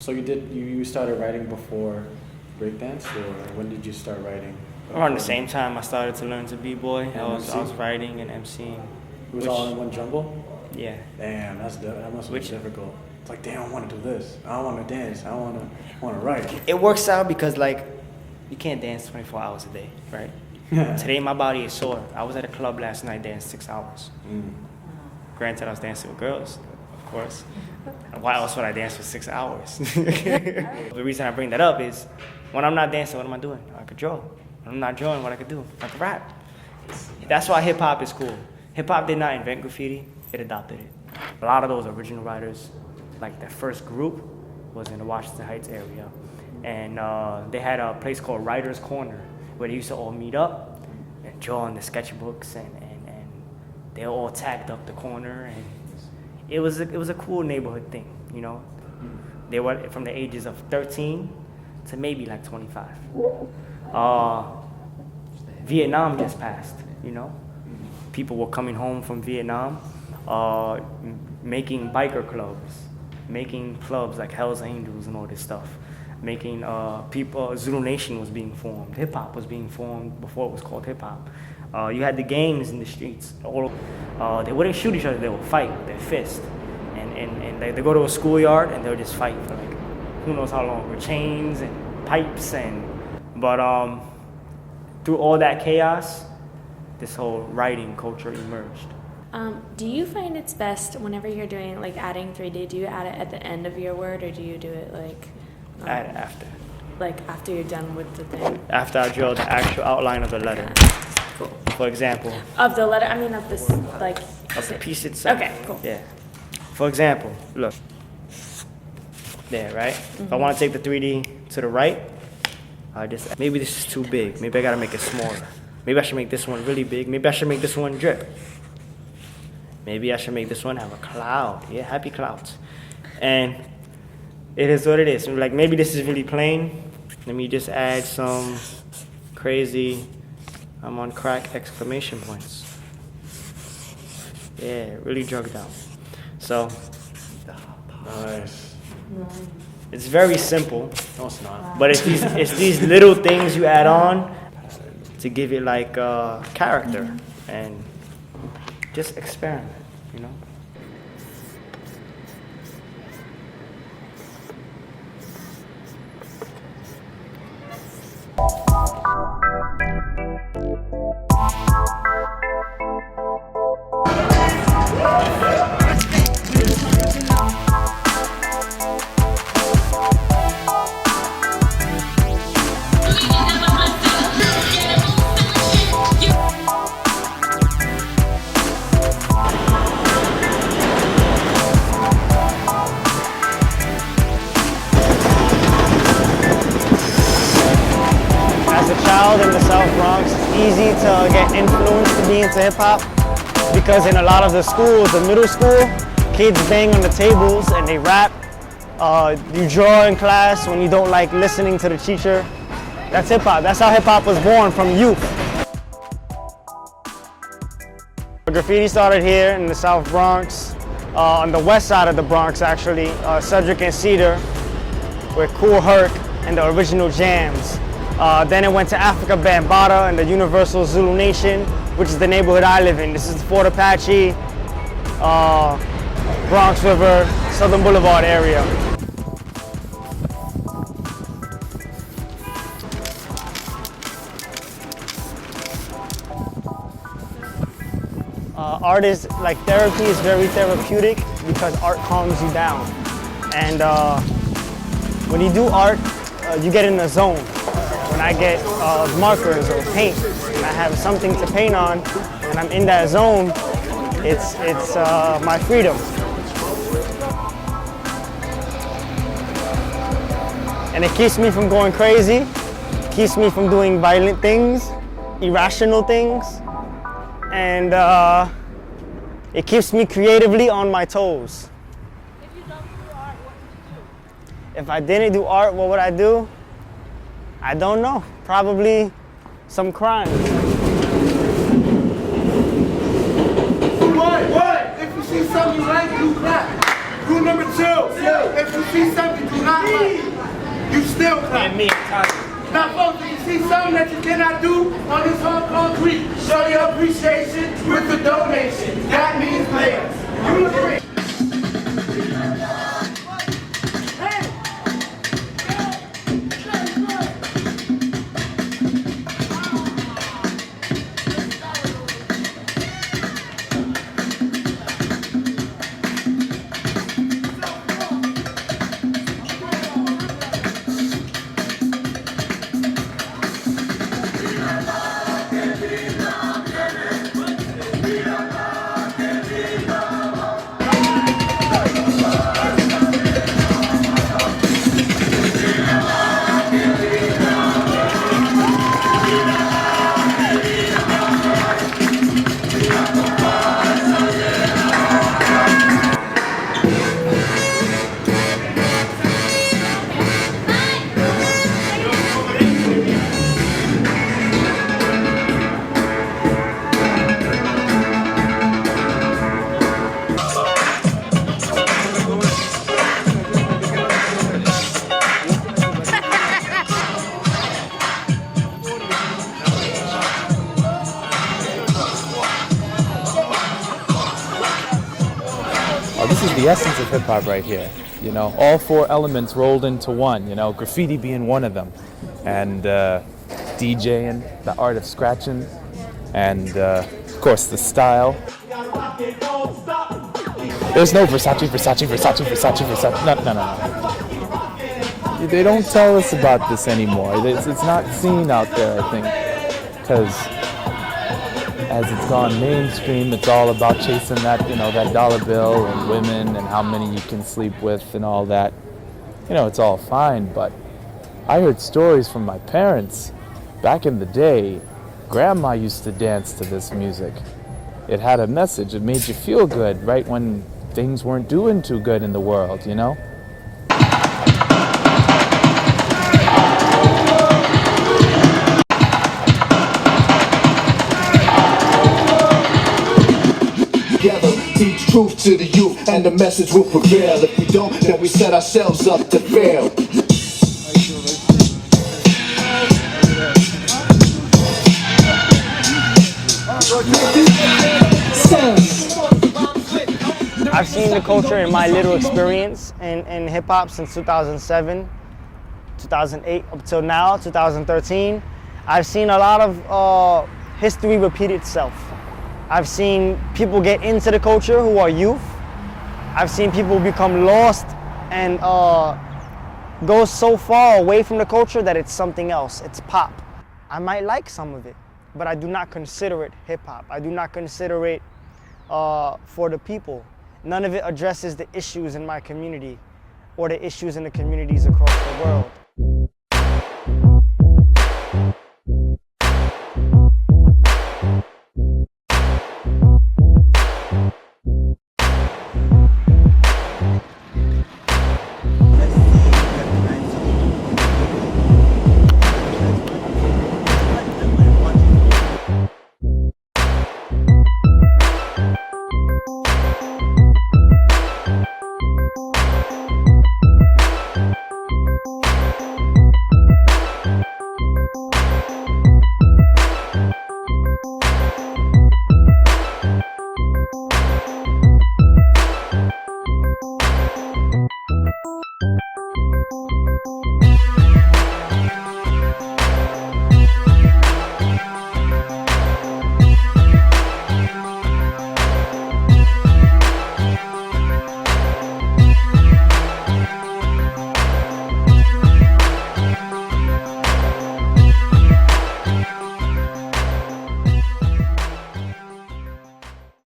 So you started writing before breakdance, or when did you start writing? Around the same time I started to learn to b-boy. I was writing and emceeing. It was all in one jumble? Yeah. Damn, that must have been difficult. It's like, damn, I want to do this. I want to dance. I want to write. It works out because, like, you can't dance 24 hours a day, right? Today my body is sore. I was at a club last night, danced 6 hours. Granted, I was dancing with girls, of course. Why else would I dance for 6 hours? The reason I bring that up is when I'm not dancing, what am I doing? I could draw. When I'm not drawing, what I could do? I could rap. That's why hip hop is cool. Hip hop did not invent graffiti, it adopted it. A lot of those original writers, like that first group, was in the Washington Heights area. And they had a place called Writer's Corner, where they used to all meet up and draw in the sketchbooks, and they all tagged up the corner, and it was a cool neighborhood thing, you know. They were from the ages of 13 to maybe like 25. Vietnam just passed, you know. People were coming home from Vietnam, making biker clubs, making clubs like Hell's Angels and all this stuff. Making Zulu Nation was being formed. Hip hop was being formed before it was called hip hop. You had the gangs in the streets. They wouldn't shoot each other. They would fight with their fist, and they go to a schoolyard and they'll just fight for like who knows how long with chains and pipes but through all that chaos, this whole writing culture emerged. Do you find it's best whenever you're doing like adding 3D? Do you add it at the end of your word, or do you do it like? Add it after. Like after you're done with the thing? After I draw the actual outline of the letter. Cool. For example. Of the letter, I mean of this, like. Of the piece itself. Okay, cool. Yeah. For example, look. There, right? If I want to take the 3D to the right, maybe this is too big. Maybe I gotta make it smaller. Maybe I should make this one really big. Maybe I should make this one drip. Maybe I should make this one have a cloud. Yeah, happy clouds. And it is what it is. Like, maybe this is really plain. Let me just add some crazy, I'm on crack exclamation points. Yeah, really drugged out. So, Nice. it's very simple. No, it's not. But it's these little things you add on to give it like character and just experiment, you know? As a child in the South Bronx, it's easy to get influenced to be into hip hop because in a lot of the schools, the middle school, kids bang on the tables and they rap. You draw in class when you don't like listening to the teacher. That's hip hop. That's how hip hop was born, from youth. Graffiti started here in the South Bronx, on the west side of the Bronx actually, Cedric and Cedar, with Cool Herc and the original jams. Then it went to Africa Bambaataa and the Universal Zulu Nation, which is the neighborhood I live in. This is the Fort Apache, Bronx River, Southern Boulevard area. Art is like therapy, is very therapeutic because art calms you down. And when you do art, you get in a zone. When I get markers or paint and I have something to paint on and I'm in that zone, it's my freedom. And it keeps me from going crazy, keeps me from doing violent things, irrational things, and it keeps me creatively on my toes. If you don't do art, what would you do? If I didn't do art, what would I do? I don't know. Probably some crime. What? If you see something you like, do clap. Rule number 2. If you see something you not like you still clap. And me, Tommy. Now, folks, if you see something that you cannot do on this hard concrete, show your appreciation with the donation. That means players. You look great. This is the essence of hip-hop right here, you know, all four elements rolled into one, you know, graffiti being one of them, and DJing, the art of scratching, and of course the style. There's no Versace. No. They don't tell us about this anymore. It's not seen out there, I think, because as it's gone mainstream, it's all about chasing that, you know, that dollar bill and women and how many you can sleep with and all that. You know, it's all fine, but I heard stories from my parents. Back in the day, Grandma used to dance to this music. It had a message. It made you feel good right when things weren't doing too good in the world, you know? Together, teach truth to the youth, and the message will prevail. If we don't, then we set ourselves up to fail. I've seen the culture in my little experience in hip-hop since 2007, 2008, up till now, 2013. I've seen a lot of history repeat itself. I've seen people get into the culture who are youth. I've seen people become lost and go so far away from the culture that it's something else. It's pop. I might like some of it, but I do not consider it hip-hop. I do not consider it for the people. None of it addresses the issues in my community or the issues in the communities across the world.